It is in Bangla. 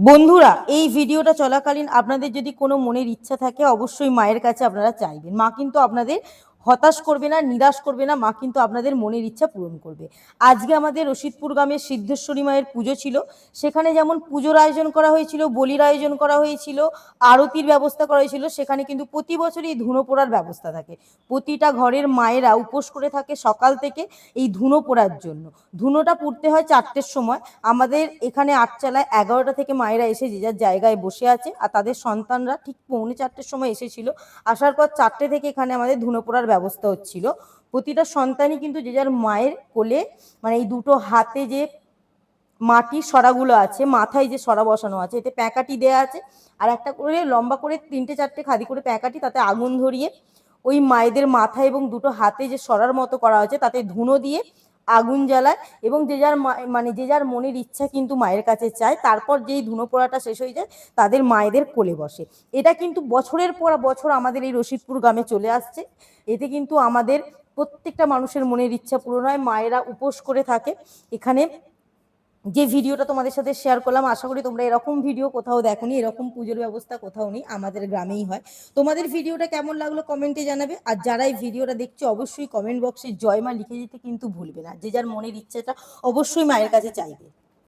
বন্ধুরা, এই ভিডিওটা চলাকালীন আপনাদের যদি কোনো মনের ইচ্ছা থাকে অবশ্যই মায়ের কাছে আপনারা চাইবেন। মা কিন্তু আপনাদের হতাশ করবে না, নিরাশ করবে না। মা কিন্তু আপনাদের মনের ইচ্ছা পূরণ করবে। আজকে আমাদের রশিদপুর গ্রামের সিদ্ধেশ্বরী মায়ের পুজো ছিল। সেখানে যেমন পুজোর আয়োজন করা হয়েছিল, বলির আয়োজন করা হয়েছিল, আরতির ব্যবস্থা করা হয়েছিল, সেখানে কিন্তু প্রতি বছরই ধুনো পোড়ার ব্যবস্থা থাকে। প্রতিটা ঘরের মায়েরা উপোস করে থাকে সকাল থেকে এই ধুনো পোড়ার জন্য। ধুনোটা পুড়তে হয় 4টের সময়। আমাদের এখানে আটচালায় 11টা থেকে মায়েরা এসে যে যার জায়গায় বসে আছে, আর তাদের সন্তানরা ঠিক 3:45-4টের সময় এসেছিল। আসার পর 4টে থেকে এখানে আমাদের ধুনো পোড়ার ব্যবস্থা হচ্ছিল। প্রতিটা সন্তানই কিন্তু যে যার মায়ের কোলে, মানে এই দুটো হাতে যে মাটির সরাগুলো আছে, মাথায় যে সরা বসানো আছে, এতে প্যাঁকাটি দেয়া আছে, আর একটা করে লম্বা করে 3টে-4টে খাদি করে প্যাঁকাটি, তাতে আগুন ধরিয়ে ওই মায়েদের মাথা এবং দুটো হাতে যে সরার মতো করা হয়েছে তাতে ধুনো দিয়ে আগুন জ্বালায় এবং যে যার মানে যে যার মনের ইচ্ছা কিন্তু মায়ের কাছে চায়। তারপর যেই ধুনো পোড়াটা শেষ হয়ে যায় তাদের মায়েদের কোলে বসে। এটা কিন্তু বছরের পর বছর আমাদের এই রশিদপুর গ্রামে চলে আসছে। এতে কিন্তু আমাদের প্রত্যেকটা মানুষের মনের ইচ্ছা পূরণ হয়। মায়েরা উপোস করে থাকে। এখানে যে ভিডিওটা তোমাদের সাথে শেয়ার করলাম, আশা করি তোমরা এরকম ভিডিও কোথাও দেখোনি, এরকম পুজোর ব্যবস্থা কোথাও নেই, আমাদের গ্রামেই হয়। তোমাদের ভিডিওটা কেমন লাগলো কমেন্টে জানাবে। আর যারা এই ভিডিওটা দেখছো অবশ্যই কমেন্ট বক্সে জয় মা লিখে দিতে কিন্তু ভুলবে না। যে যার মনের ইচ্ছাটা অবশ্যই মায়ের কাছে চাইবে।